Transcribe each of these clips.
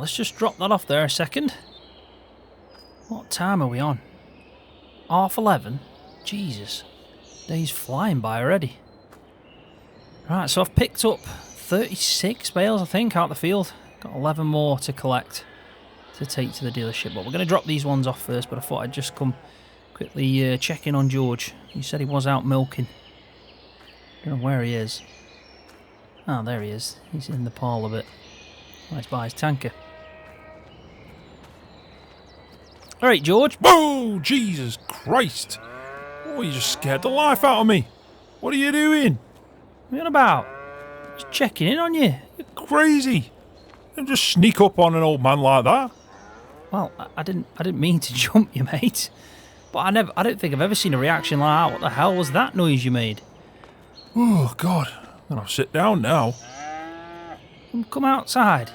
let's just drop that off there a second. What time are we on? 11:30? Jesus. Day's flying by already. Right, so I've picked up 36 bales, I think, out the field. Got 11 more to collect to take to the dealership. But we're going to drop these ones off first, but I thought I'd just come quickly check in on George. He said he was out milking. Don't know where he is. Ah, there he is. He's in the parlour bit. Nice by his tanker. Alright, George. Whoa, Jesus Christ. Oh, you just scared the life out of me. What are you doing? What are you on about? Just checking in on you. You're crazy. Don't just sneak up on an old man like that. Well, I didn't mean to jump you, mate. But I don't think I've ever seen a reaction like that. What the hell was that noise you made? Oh, God. I'm going to sit down now. Come outside.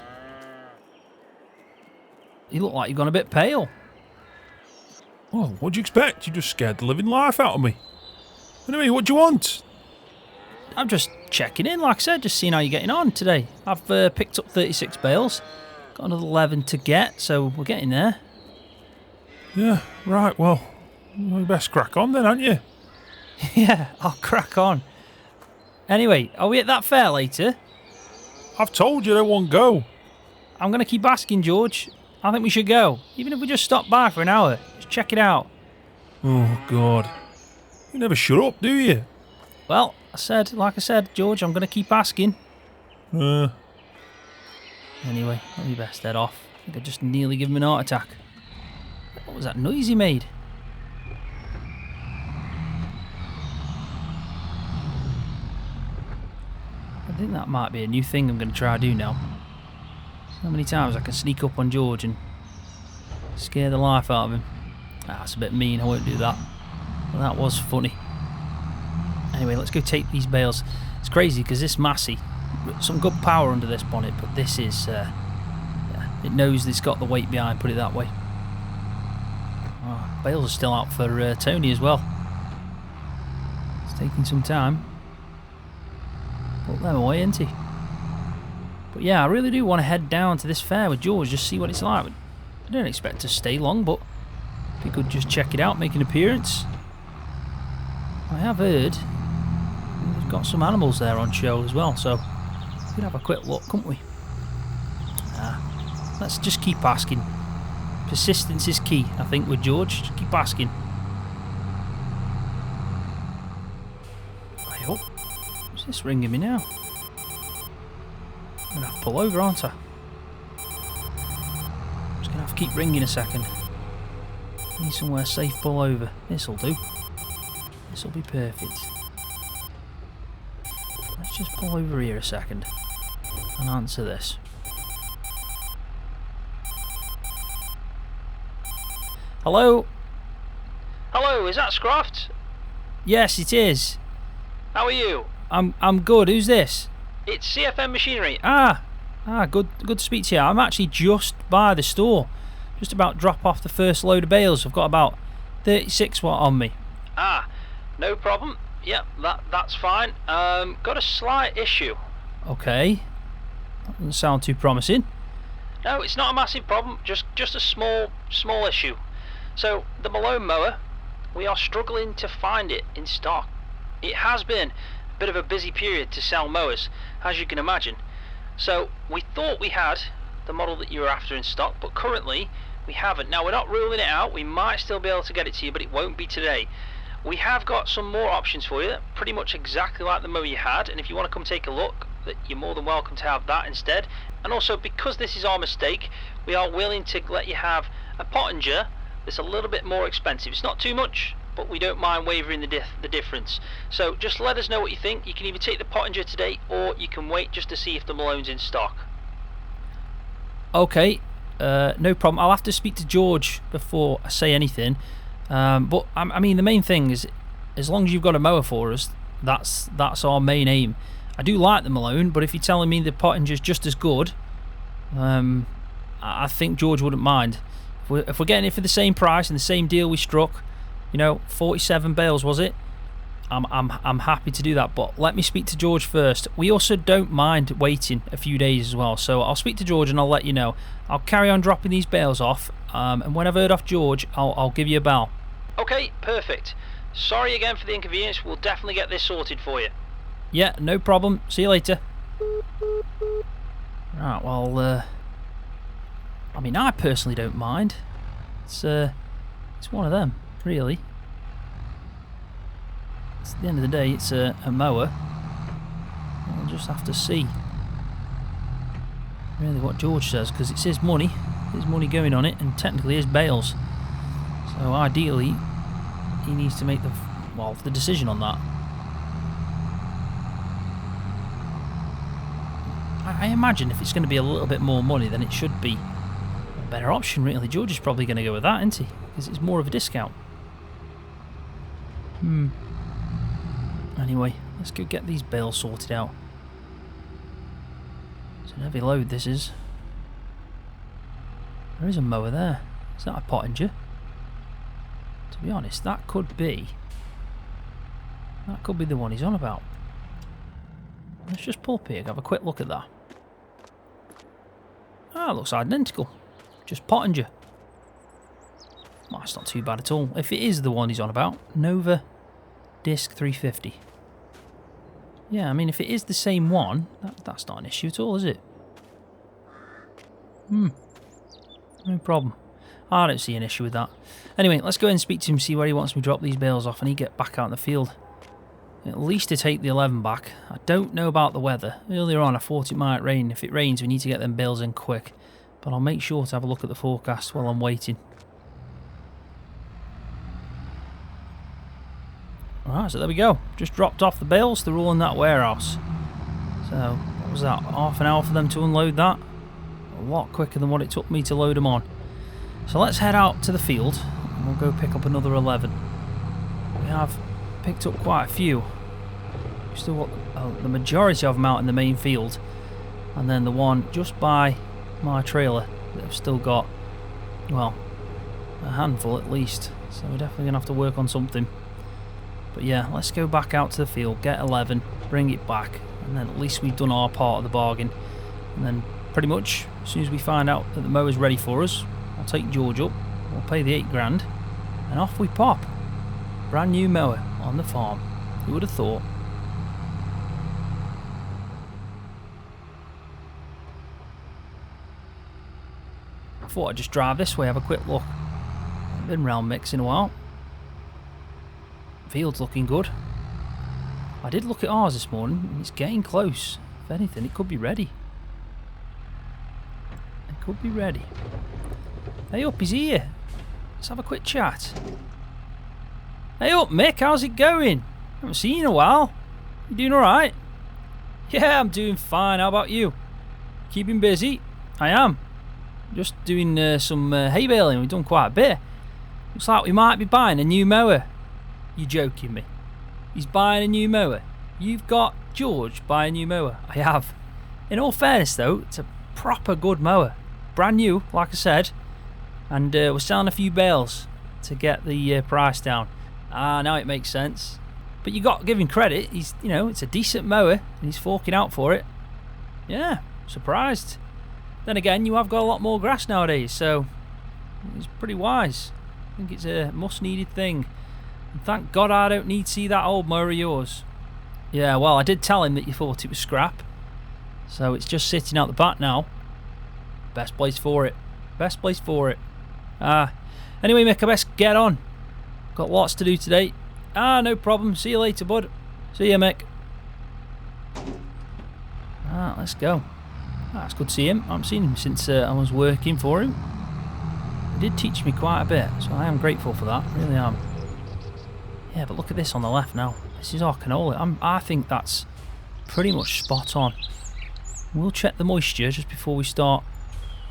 You look like you've gone a bit pale. Well, what'd you expect? You just scared the living life out of me. Anyway, what do you want? I'm just checking in, like I said, just seeing how you're getting on today. I've picked up 36 bales. Got another 11 to get, so we're getting there. Yeah, right, well, you best crack on then, aren't you? Yeah, I'll crack on. Anyway, are we at that fair later? I've told you they won't go. I'm going to keep asking, George. I think we should go. Even if we just stop by for an hour. Just check it out. Oh, God. You never shut up, do you? Well, like I said, George, I'm going to keep asking. Anyway, let me best head off. I think I just nearly gave him an heart attack. What was that noise he made? I think that might be a new thing I'm going to try to do now. How many times I can sneak up on George and scare the life out of him. That's a bit mean, I won't do that. But that was funny. Anyway, let's go take these bales. It's crazy because this Massey, some good power under this bonnet, but this is, yeah, it knows it's got the weight behind, put it that way. Oh, bales are still out for Tony as well. It's taking some time. Put them away, isn't he? But yeah, I really do want to head down to this fair with George, just see what it's like. I don't expect to stay long, but if you could just check it out, make an appearance. I have heard they've got some animals there on show as well, so we could have a quick look, couldn't we? Let's just keep asking. Persistence is key, I think, with George. Just keep asking. I hope. What's this ringing me now? I'm going to have to pull over, aren't I? I'm just going to have to keep ringing a second. Need somewhere safe, pull over. This'll do. This'll be perfect. Let's just pull over here a second and answer this. Hello? Hello, is that Scroft? Yes, it is. How are you? I'm good. Who's this? It's CFM Machinery. Good to speak to you. I'm actually just by the store. Just about to drop off the first load of bales. I've got about 36 watt on me. No problem. Yep, that's fine. Got a slight issue. Okay. That doesn't sound too promising. No, it's not a massive problem. Just a small issue. So the Malone mower, we are struggling to find it in stock. It has been a bit of a busy period to sell mowers, as you can imagine. So we thought we had the model that you were after in stock, but currently we haven't. Now we're not ruling it out. We might still be able to get it to you, but it won't be today. We have got some more options for you, pretty much exactly like the mower you had, and if you want to come take a look, you're more than welcome to have that instead. And also, because this is our mistake, we are willing to let you have a Pottinger that's a little bit more expensive. It's not too much, but we don't mind wavering the difference. So just let us know what you think. You can either take the Pottinger today, or you can wait just to see if the Malone's in stock. Okay, no problem. I'll have to speak to George before I say anything. But I mean, the main thing is, as long as you've got a mower for us, that's our main aim. I do like the Malone, but if you're telling me the Pottinger's just as good, I think George wouldn't mind. If we're getting it for the same price and the same deal we struck, you know, 47 bales was it? I'm happy to do that, but let me speak to George first. We also don't mind waiting a few days as well, so I'll speak to George and I'll let you know. I'll carry on dropping these bales off, and when I've heard off George, I'll give you a bell. Okay, perfect. Sorry again for the inconvenience. We'll definitely get this sorted for you. Yeah, no problem. See you later. Right, well, I mean, I personally don't mind. It's one of them, really. At the end of the day, it's a mower. We'll just have to see really what George says, because it's his money going on it, and technically his bales. So ideally, he needs to make the decision on that. I imagine if it's going to be a little bit more money, then it should be a better option, really. George is probably going to go with that, isn't he? Because it's more of a discount. Anyway, let's go get these bales sorted out. It's an heavy load, this is. There is a mower there. Is that a Pottinger? To be honest, that could be the one he's on about. Let's just pull up here and have a quick look at that. Ah, looks identical. Just Pottinger. Well, that's not too bad at all. If it is the one he's on about, Nova Disk 350. Yeah, I mean, if it is the same one, that's not an issue at all, is it? No problem. I don't see an issue with that. Anyway, let's go ahead and speak to him, see where he wants me to drop these bales off, and he get back out in the field. At least to take the 11 back. I don't know about the weather. Earlier on I thought it might rain. If it rains, we need to get them bales in quick. But I'll make sure to have a look at the forecast while I'm waiting. Alright, so there we go. Just dropped off the bales. They're all in that warehouse. So, what was that? Half an hour for them to unload that? A lot quicker than what it took me to load them on. So let's head out to the field and we'll go pick up another 11. We have picked up quite a few. We've still got the majority of them out in the main field, and then the one just by my trailer that have still got, well, a handful at least. So we're definitely going to have to work on something. But yeah, let's go back out to the field, get 11, bring it back, and then at least we've done our part of the bargain. And then pretty much as soon as we find out that the mower's ready for us, I'll take George up, we'll pay the 8 grand, and off we pop. Brand new mower on the farm. Who would have thought? I thought I'd just drive this way, have a quick look. I've been round mix in a while. Field's looking good. I did look at ours this morning and it's getting close. If anything, it could be ready. It could be ready. Hey up, he's here. Let's have a quick chat. Hey up, Mick, how's it going? Haven't seen you in a while. You doing alright? Yeah, I'm doing fine. How about you? Keeping busy? I am. Just doing some hay baling. We've done quite a bit. Looks like we might be buying a new mower. You joking me? He's buying a new mower. You've got George buying a new mower. I have. In all fairness though, it's a proper good mower. Brand new, like I said. And we're selling a few bales to get the price down. Ah, now it makes sense. But you got to give him credit. He's, you know, it's a decent mower and he's forking out for it. Yeah, surprised. Then again, you have got a lot more grass nowadays, so it's pretty wise. I think it's a much-needed thing. And thank God I don't need to see that old mower of yours. Yeah, well, I did tell him that you thought it was scrap. So it's just sitting out the back now. Best place for it. Best place for it. Anyway, Mick, I best get on. Got lots to do today. No problem. See you later, bud. See you, Mick. Let's go. It's good to see him. I haven't seen him since I was working for him. He did teach me quite a bit, so I am grateful for that. Really am. Yeah, but look at this on the left now. This is our canola. I think that's pretty much spot on. We'll check the moisture just before we start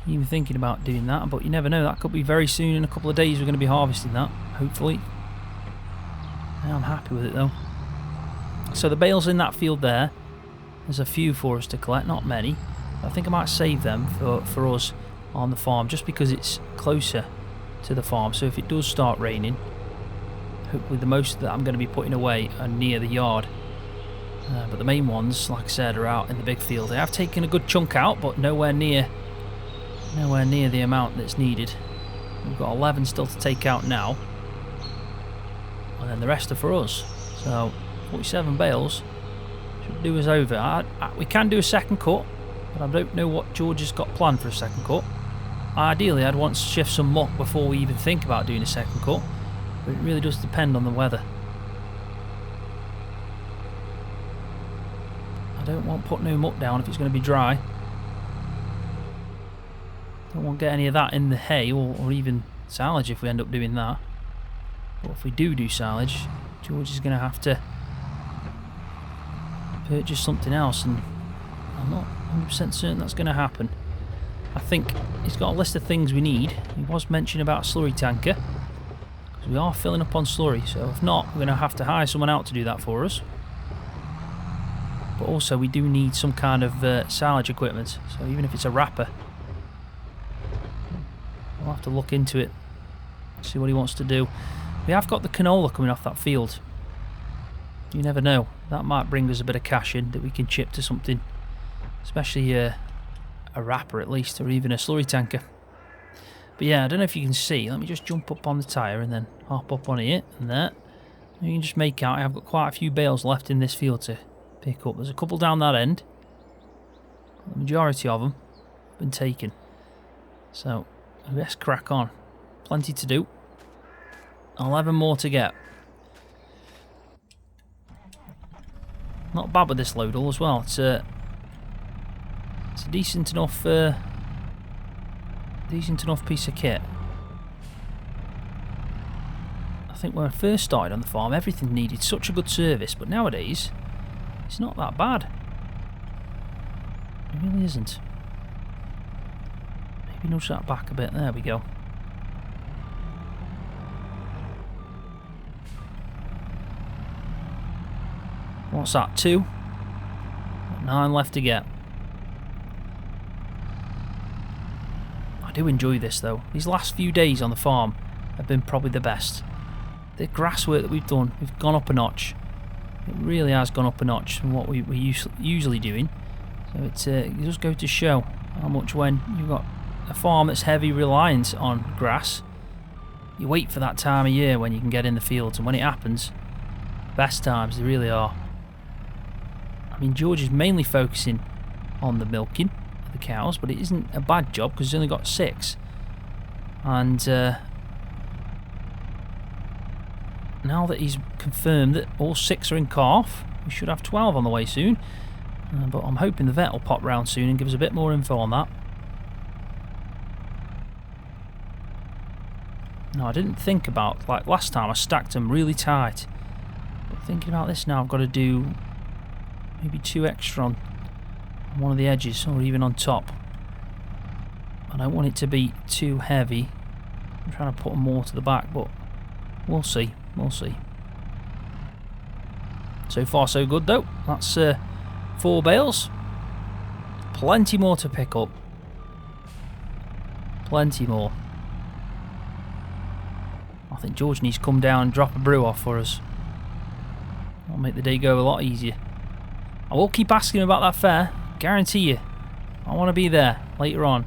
even thinking about doing that, but you never know. That could be very soon. In a couple of days we're going to be harvesting that, hopefully. Yeah, I'm happy with it though. So the bales in that field there, there's a few for us to collect, not many. I think I might save them for us on the farm, just because it's closer to the farm. So if it does start raining, hopefully the most that I'm going to be putting away are near the yard. But the main ones, like I said, are out in the big field. I have taken a good chunk out, but nowhere near the amount that's needed. We've got 11 still to take out now, and then the rest are for us. So 47 bales should do us over. We can do a second cut, but I don't know what George has got planned for a second cut. Ideally, I'd want to shift some muck before we even think about doing a second cut, but it really does depend on the weather. I don't want to put no muck down if it's going to be dry. Don't want to get any of that in the hay or even silage if we end up doing that. But if we do silage, George is going to have to purchase something else, and I'm not 100% certain that's going to happen. I think he's got a list of things we need. He was mentioning about a slurry tanker, because we are filling up on slurry, so if not, we're going to have to hire someone out to do that for us. But also we do need some kind of silage equipment, so even if it's a wrapper, we'll have to look into it, see what he wants to do. We have got the canola coming off that field. You never know, that might bring us a bit of cash in that we can chip to something, especially a wrapper at least, or even a slurry tanker. But yeah, I don't know if you can see. Let me just jump up on the tyre and then hop up on here and there. You can just make out I've got quite a few bales left in this field to pick up. There's a couple down that end. The majority of them have been taken. So let's crack on. Plenty to do. 11 more to get. Not bad with this load all as well. It's a decent enough piece of kit. I think when I first started on the farm, everything needed such a good service, but nowadays it's not that bad. It really isn't. Maybe nudge that back a bit. There we go. What's that? 2? 9 left to get. I do enjoy this though. These last few days on the farm have been probably the best. The grass work that we've done, we've gone up a notch. It really has gone up a notch from what we're usually doing. So it does go to show how much, when you've got a farm that's heavy reliant on grass, you wait for that time of year when you can get in the fields, and when it happens, best times they really are. I mean, George is mainly focusing on the milking of the cows, but it isn't a bad job because he's only got 6. And now that he's confirmed that all 6 are in calf, we should have 12 on the way soon. But I'm hoping the vet will pop round soon and give us a bit more info on that. No, I didn't think about, like last time I stacked them really tight. But thinking about this now, I've got to do maybe 2 extra on one of the edges, or even on top. I don't want it to be too heavy. I'm trying to put more to the back, but we'll see. We'll see. So far so good though. That's 4 bales. Plenty more to pick up. Plenty more. I think George needs to come down and drop a brew off for us. That'll make the day go a lot easier. I will keep asking him about that fair. Guarantee you. I want to be there later on.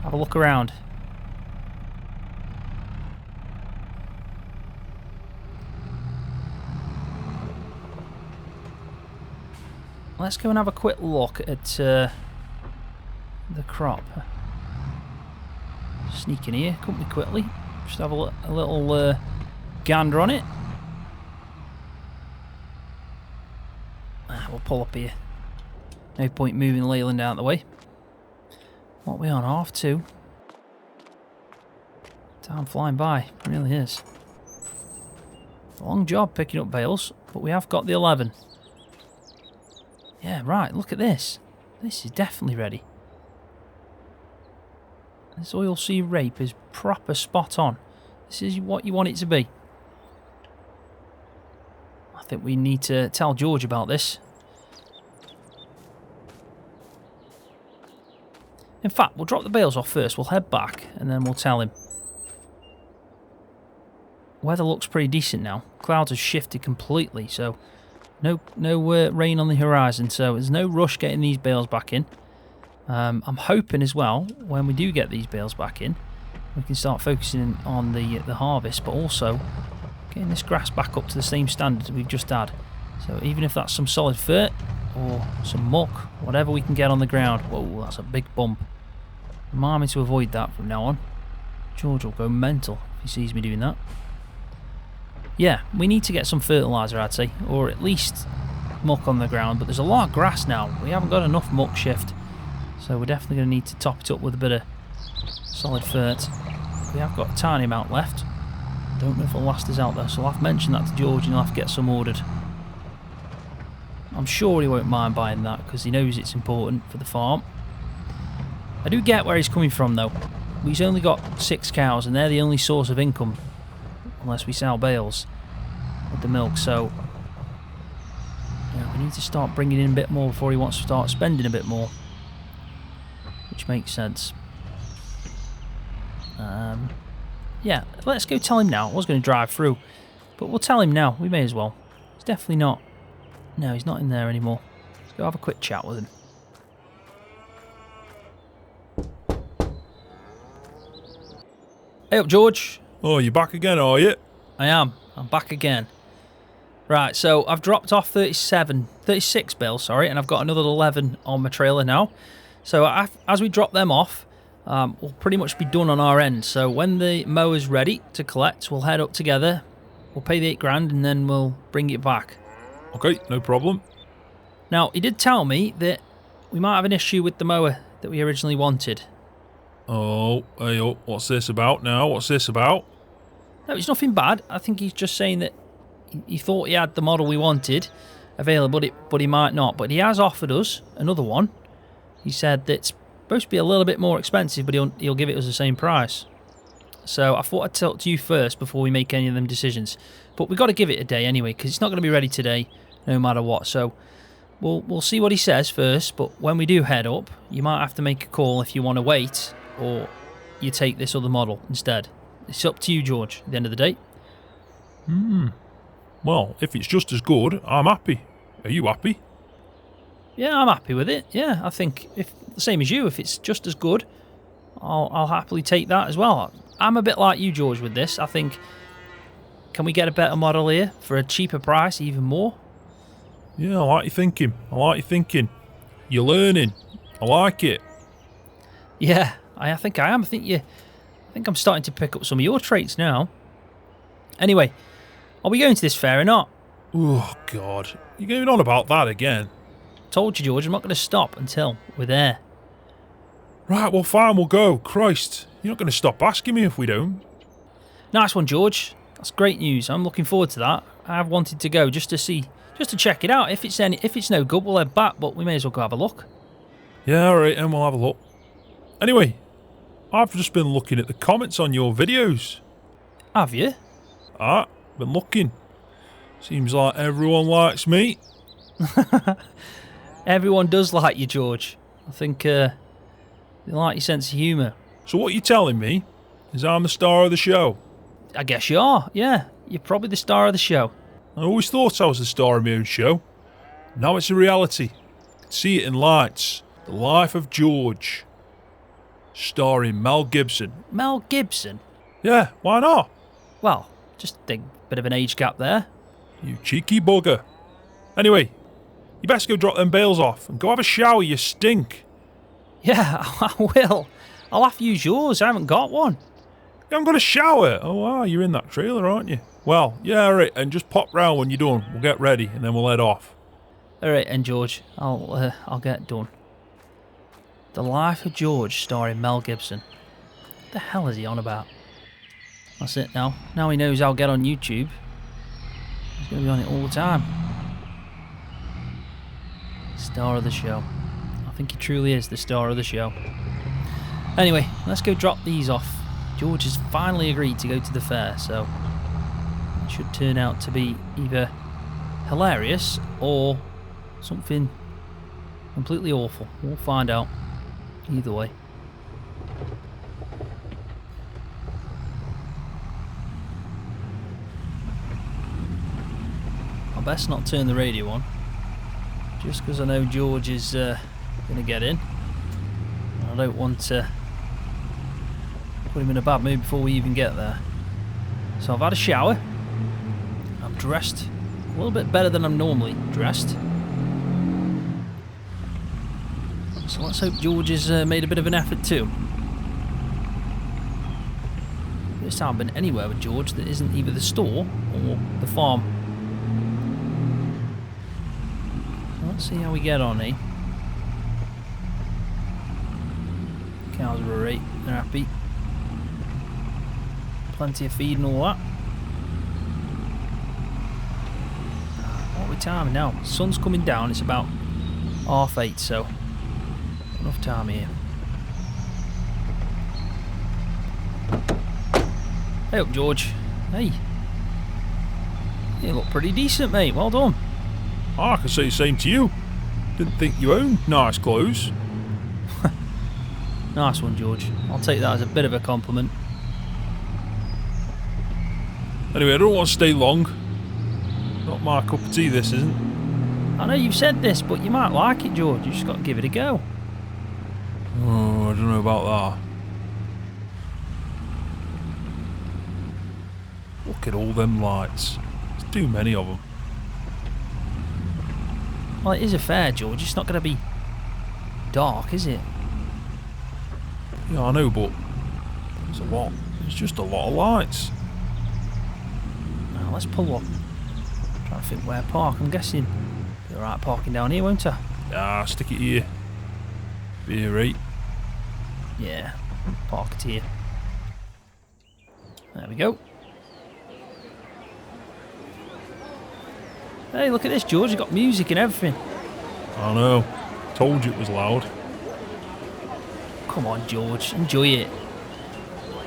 Have a look around. Let's go and have a quick look at the crop. Sneak in here, come me quickly. Just have a little gander on it. We'll pull up here. No point moving Leyland out of the way. What are we on? 2:30. Time flying by. It really is. Long job picking up bales, but we have got the 11. Yeah, right, look at this. This is definitely ready. This oilseed rape is proper spot on. This is what you want it to be. I think we need to tell George about this. In fact, we'll drop the bales off first. We'll head back and then we'll tell him. weather looks pretty decent now. Clouds have shifted completely, so no rain on the horizon, so there's no rush getting these bales back in. I'm hoping as well, when we do get these bales back in, we can start focusing on the harvest, but also getting this grass back up to the same standard we've just had. So even if that's some solid fert or some muck, whatever we can get on the ground. Whoa, that's a big bump. Remind me to avoid that from now on. George will go mental if he sees me doing that. Yeah, we need to get some fertiliser, I'd say, or at least muck on the ground, but there's a lot of grass now. We haven't got enough muck shift, so we're definitely going to need to top it up with a bit of solid fert. We have got a tiny amount left. Don't know if it'll last us out though, so I'll have to mention that to George and he'll have to get some ordered. I'm sure he won't mind buying that because he knows it's important for the farm. I do get where he's coming from though. He's only got 6 cows and they're the only source of income, unless we sell bales with the milk, so yeah, we need to start bringing in a bit more before he wants to start spending a bit more, which makes sense. Yeah, let's go tell him now. I was going to drive through, but we'll tell him now. We may as well. He's definitely not. No, he's not in there anymore. Let's go have a quick chat with him. Hey up, George. Oh, you back again, are you? I am. I'm back again. Right, so I've dropped off 36 bales, sorry, and I've got another 11 on my trailer now. So as we drop them off, we'll pretty much be done on our end. So when the mower's ready to collect, we'll head up together. We'll pay the $8,000 and then we'll bring it back. Okay, no problem. Now, he did tell me that we might have an issue with the mower that we originally wanted. Oh, hey, oh, what's this about now? What's this about? No, it's nothing bad. I think he's just saying that he thought he had the model we wanted available, but he might not. But he has offered us another one. He said that it's supposed to be a little bit more expensive, but he'll give it us the same price. So I thought I'd talk to you first before we make any of them decisions. But we've got to give it a day anyway, because it's not going to be ready today, no matter what. So we'll see what he says first. But when we do head up, you might have to make a call if you want to wait, or you take this other model instead. It's up to you, George, at the end of the day. Well, if it's just as good, I'm happy. Are you happy? Yeah, I'm happy with it. Yeah, I think if the same as you, if it's just as good, I'll happily take that as well. I'm a bit like you, George, with this. I think, can we get a better model here for a cheaper price, even more? Yeah, I like your thinking. I like your thinking. You're learning. I like it. Yeah, I think I am. I think I'm starting to pick up some of your traits now. Anyway, are we going to this fair or not? Oh, God. You're going on about that again. Told you, George, I'm not going to stop until we're there. Right, well, fine, we'll go. Christ, you're not going to stop asking me if we don't. Nice one, George. That's great news. I'm looking forward to that. I've wanted to go just to check it out. If it's no good, we'll head back, but we may as well go have a look. Yeah, alright, and we'll have a look. Anyway, I've just been looking at the comments on your videos. Have you? Been looking. Seems like everyone likes me. Everyone does like you, George. I think they like your sense of humour. So what you're telling me is I'm the star of the show? I guess you are, yeah. You're probably the star of the show. I always thought I was the star of my own show. Now it's a reality. See it in lights. The Life of George. Starring Mel Gibson. Mel Gibson? Yeah, why not? Well, just a bit of an age gap there. You cheeky bugger. Anyway, you best go drop them bales off and go have a shower, you stink. Yeah, I will. I'll have to use yours. I haven't got one. You haven't got a shower? Oh, wow, you're in that trailer, aren't you? Well, yeah, alright, and just pop round when you're done. We'll get ready and then we'll head off. Alright, and George, I'll get done. The Life of George, starring Mel Gibson. What the hell is he on about? That's it now. Now he knows I'll get on YouTube. He's going to be on it all the time. Star of the show. I think he truly is the star of the show. Anyway, let's go drop these off. George has finally agreed to go to the fair, so it should turn out to be either hilarious or something completely awful. We'll find out either way. best not turn the radio on. Just because I know George is going to get in. I don't want to put him in a bad mood before we even get there. So I've had a shower. I'm dressed a little bit better than I'm normally dressed. So let's hope George has made a bit of an effort too. This time I've been anywhere with George that isn't either the store or the farm. Let's see how we get on, eh? Cows are alright, they're happy. Plenty of feed and all that. What are we timing now? Sun's coming down, it's about 8:30, so enough time here. Hey up, George. Hey. You look pretty decent, mate. Well done. I can say the same to you. Didn't think you owned nice clothes. Nice one, George. I'll take that as a bit of a compliment. Anyway, I don't want to stay long. Not my cup of tea, this isn't. I know you've said this, but you might like it, George. You just got to give it a go. Oh, I don't know about that. Look at all them lights. There's too many of them. Well, it is a fair, George. It's not going to be dark, is it? Yeah, I know, but there's a lot. There's just a lot of lights. Now, let's pull up. Trying to think where to park. I'm guessing you're alright parking down here, won't I? Ah, stick it here. Be right. Yeah, park it here. There we go. Hey, look at this, George. You've got music and everything. I know. Told you it was loud. Come on, George. Enjoy it.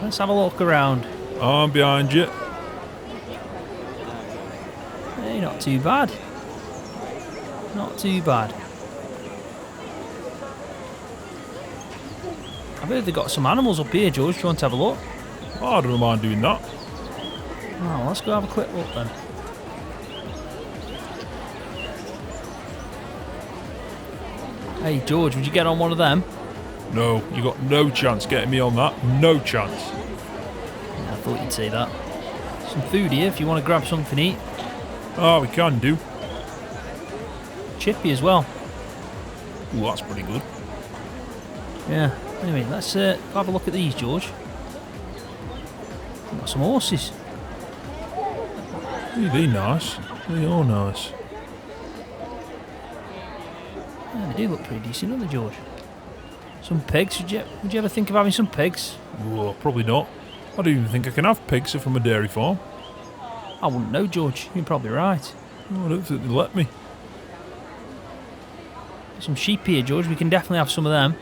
Let's have a look around. I'm behind you. Hey, not too bad. Not too bad. I've heard they've got some animals up here, George. Do you want to have a look? Oh, I don't mind doing that. Oh, let's go have a quick look then. Hey, George, would you get on one of them? No, you got no chance getting me on that. No chance. Yeah, I thought you'd say that. Some food here if you want to grab something to eat. Oh, we can do. Chippy as well. Ooh, that's pretty good. Yeah. Anyway, let's have a look at these, George. We've got some horses. Yeah, they're nice. They are nice. Yeah, they do look pretty decent, don't they, George? Some pigs. Would you ever think of having some pigs? Well, probably not. I don't even think I can have pigs if I'm a dairy farm. I wouldn't know, George. You're probably right. Oh, I don't think they'll let me. Some sheep here, George. We can definitely have some of them.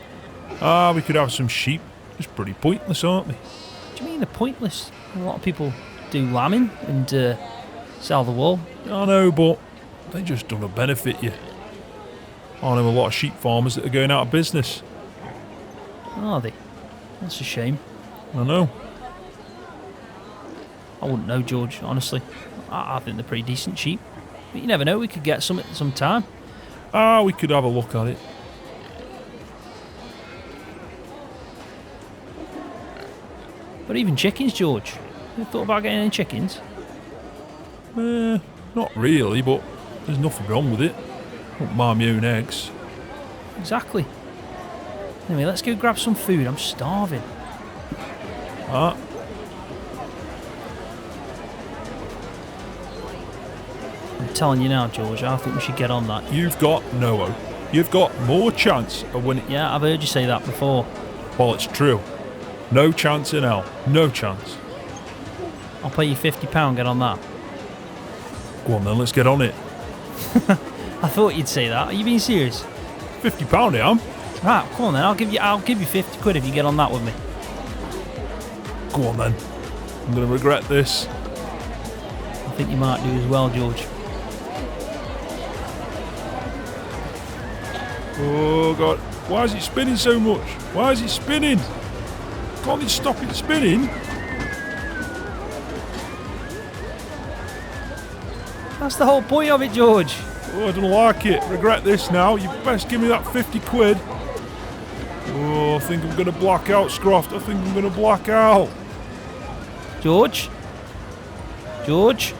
Ah, we could have some sheep. It's pretty pointless, aren't they? What do you mean they're pointless? A lot of people do lambing and sell the wool. I know, but they just don't benefit you. I know a lot of sheep farmers that are going out of business. Are they? That's a shame. I know. I wouldn't know, George, honestly. I think they're pretty decent sheep. But you never know, we could get some at some time. Ah, we could have a look at it. But even chickens, George. You thought about getting any chickens? Not really, but there's nothing wrong with it. Won't mind my own eggs. Exactly. Anyway, let's go grab some food. I'm starving. Ah. I'm telling you now, George, I think we should get on that. You've got You've got more chance of winning. Yeah, I've heard you say that before. Well, it's true. No chance in hell. No chance. I'll pay you £50, get on that. Go on then, let's get on it. I thought you'd say that. Are you being serious? £50 I am. Right, come on then. I'll give you 50 quid if you get on that with me. Go on then. I'm going to regret this. I think you might do as well, George. Oh God. Why is it spinning so much? Why is it spinning? Can't it stop it spinning? That's the whole point of it, George. Oh, I don't like it. Regret this now. You best give me that 50 quid. Oh, I think I'm going to black out, Scroft. I think I'm going to black out. George? George?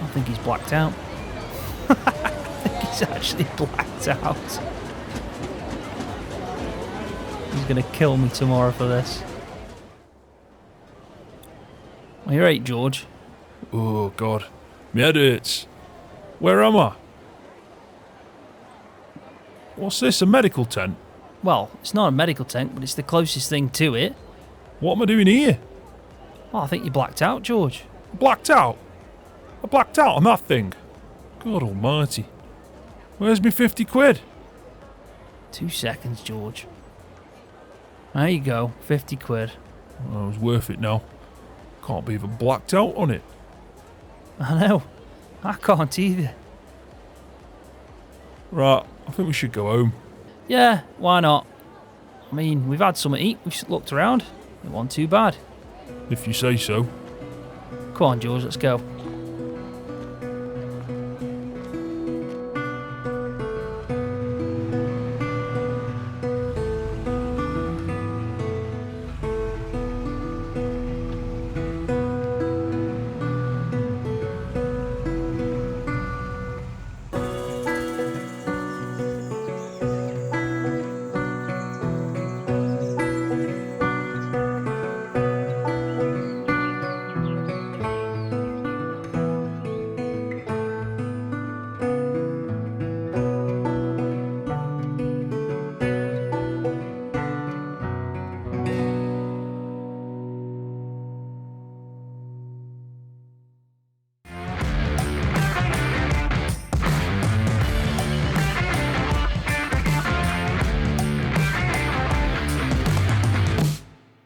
I think he's blacked out. I think he's actually blacked out. He's going to kill me tomorrow for this. Well, you're right, George. Oh, God. My head hurts. Where am I? What's this, a medical tent? Well, it's not a medical tent, but it's the closest thing to it. What am I doing here? Well, I think you blacked out, George. Blacked out? I blacked out on that thing. God almighty. Where's me 50 quid? 2 seconds, George. There you go, 50 quid. Well, it was worth it now. Can't be even blacked out on it. I know. I can't either. Right, I think we should go home. Yeah, why not? I mean, we've had something to eat. We've looked around. It wasn't too bad. If you say so. Come on, George, let's go.